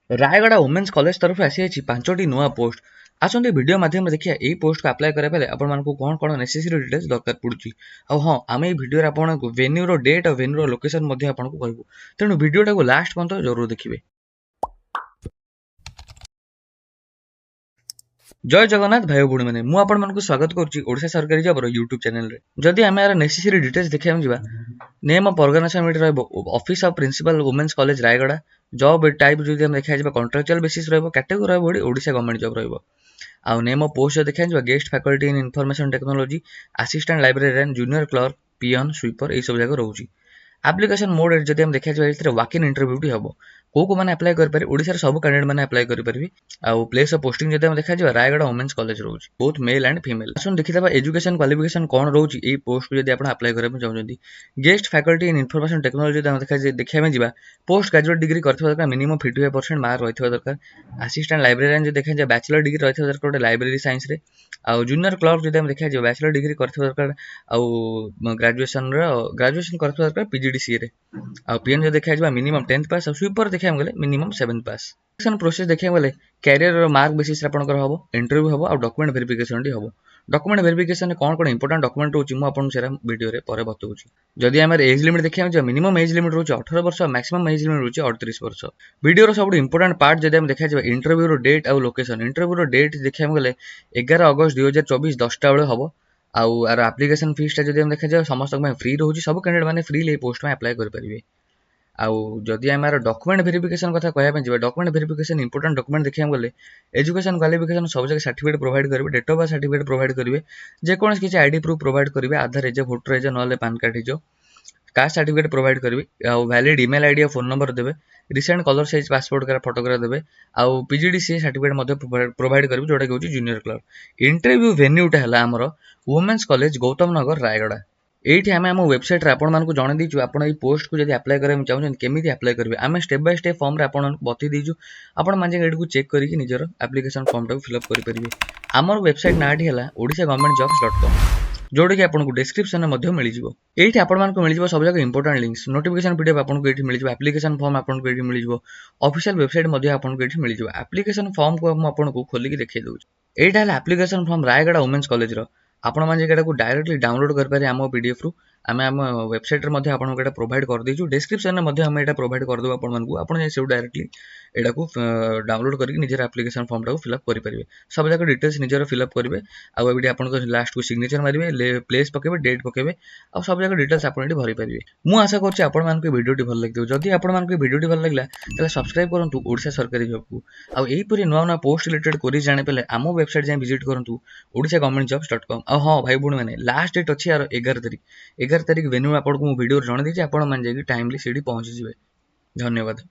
Rayagada women's college तरफ आसी 5टी नुआ पोस्ट आसते वीडियो माध्यम देखिए यही पोस्ट को अप्लाई करा बेले आपण मानकु कौन कौन नेसेसरी डिटेल्स दरकार पड़ुची आ हां आमे ए वीडियो रे आपनको वेन्यू रो डेट और वेन्यू रो लोकेशन मध्ये आपनको कहबो तेनु वीडियो टाको लास्ट पर्यंत जरूर देखिबे। जय जगन्नाथ भाई भूणी मैंने मु आपण मानकु स्वागत करूची ओडिशा सरकारी जॉब रो YouTube चैनल रे। जदि आमे यार नेसेसरी डिटेल्स देखिया जिबा नेम ऑफ ऑर्गेनाइजेशन मिट रहबो office of principal women's college Rayagada job type जदि हम देखिया जिबा कॉन्ट्रैक्चुअल बेसिस रहबो कैटेगरी रहबो ओडिशा गवर्नमेंट जॉब रहबो आउ नेम ऑफ पोस्ट देखिया जिबा guest faculty in information technology assistant librarian junior clerk peon sweeper ए सब जगह रहउची। एप्लिकेशन मोड जदि हम देखिया जिबा एथिरे वॉक इन इंटरव्यू टी हबो को माने अप्लाई कर पारे ओडिसा रे सब कैंडिडेट माने अप्लाई कर परिबे आउ प्लेस ऑफ पोस्टिंग जदि हम देखिया जिबा रायगड़ा वुमेन्स कॉलेज रहउची बोथ मेल एंड फीमेल। आसन देखितबा एजुकेशन क्वालिफिकेशन कोन रहउची ए पोस्ट को जदि आपण अप्लाई करबे चाहउछंती guest faculty in information technology जदि हम देखिया में जिबा पोस्ट ग्रेजुएट डिग्री करथिबा दरकार मिनिमम 55% मार्क रहिथिबा दरकार। असिस्टेंट लाइब्रेरियन जदि देखिया जिबा बैचलर डिग्री रहिथिबा दरकार लाइब्रेरी साइंस रे आउ जूनियर क्लर्क जदि हम देखिया जिबा बैचलर डिग्री करथिबा दरकार आउ ग्रेजुएशन करथिबा दरकार पीजीडीसीए रे आउ पीएन जो देखा जाबा मिनिमम 10th पास स्वीपर देखा गले मिनिमम 7th पास। सिलेक्शन प्रोसेस देखा गले कैरियर मार्क बेसिस रे आपनकर हबो इंटरव्यू हबो और डॉक्यूमेंट वेरिफिकेशन डी हबो। डॉक्यूमेंट वेरिफिकेशन कोन कोन इंपोर्टेंट डॉक्यूमेंट होची मु आपन सेरा वीडियो रे परे बतौची। जदि हमर एज लिमिट देखिया जे मिनिमम एज लिमिट रहउची 18 वर्ष मैक्सिमम एज लिमिट रहउची 38 वर्ष। वीडियो रो सब इंपोर्टेंट पार्ट जदि हम देखा जे इंटरव्यू रो डेट और लोकेशन इंटरव्यू रो डेट देखा गले 11 अगस्त 2024 10 टा बेले हबो आउ आर एप्लीकेशन फीस ता जदि हम देखा जे समस्त में फ्री रहउची सब कैंडिडेट माने फ्री ले पोस्ट में अप्लाई कर परिबे। आउ जदि आम डॉक्यूमेंट वेरिफिकेशन कथा कहबा जिबा डॉक्यूमेंट वेरिफिकेशन इंपोर्टेंट डॉक्यूमेंट देखिया गले एजुकेशन क्वालिफिकेशन सब जगह सर्टिफिकेट प्रोवाइड करिवे date of birth certificate provide करिवे जे कोनस किछि आईडी प्रूफ प्रोवाइड करिवे आधार एज वोटर एज नले पैन कार्ड एज कास्ट सर्टिफिकेट प्रोवाइड करिवे आउ वैलिड ईमेल आईडी और फोन नंबर देबे रिसेंट कलर साइज पासपोर्ट का फोटोग्राफ देबे आउ पीजीडीसीए सर्टिफिकेट मध्ये प्रोवाइड करिवे जोटा कि जूनियर क्लर्क। इंटरव्यू वेन्यू टा हला हमर वुमेन्स कॉलेज गौतम नगर रायगड़ा। एठी आमे हम वेबसाइट रे आपण मानकु जणे दिचु आपण ए पोस्ट को जदि अप्लाई करे चाहउछन केमिति अप्लाई करबे आमे स्टेप बाय स्टेप फॉर्म रे आपण बति दिचु आपण माने एडकु चेक करी कि निजर एप्लीकेशन फॉर्म टा फिल अप करि परिबे। हमर वेबसाइट नाठी हला odisha-government-jobs.com जोडे कि आपनको डिस्क्रिप्शन में मध्ये मिल जिवो। एठी आपण मानकु मिल जिवो सब जगह इंपोर्टेंट लिंक्स नोटिफिकेशन पीडीएफ आपनको एठी मिल जिवो एप्लीकेशन फॉर्म आपनको एठी मिल जिवो ऑफिशियल वेबसाइट मध्ये आपनको एठी मिल जिवो। एप्लीकेशन फॉर्म को हम आपनको खोली कि देखै दउछु एटा हला application form Rayagada women's college रो आपण माने जेटा को डायरेक्टली डाउनलोड कर पारे हम पीडीएफ रु आमे हम वेबसाइट रे मध्ये आपनको एटा प्रोवाइड कर दिजु डिस्क्रिप्शन में मध्ये हम एटा प्रोवाइड कर दउ आपण मानकु आपण जे से डायरेक्टली एटा को डाउनलोड करके निजर एप्लीकेशन फॉर्म टा को फिल अप करि परिबे सब जगह डिटेल्स निजर फिल अप करिवे आ एबडी आपनको लास्ट को सिग्नेचर मारिवे प्लेस पकेबे डेट पकेबे आ सब जगह डिटेल्स आपण एटी भरि परिबे। मु आशा करछि आपण मानकु वीडियोटी भल लागदियो जदि आपण मानकु वीडियोटी भल लागला तले सब्सक्राइब करंतु ओडिशा सरकारी जॉब को आ एही परि नवा नवा पोस्ट रिलेटेड कोरी जाने पले आमो वेबसाइट जे विजिट करंतु odisha-government-jobs.com आ हां भाई बुण माने लास्ट डेट अछि यार 11 तारिख वेन्यू आपनको वीडियो जण देछि आपण मान जे टाइमली सीडी पहुंची जिवे। धन्यवाद।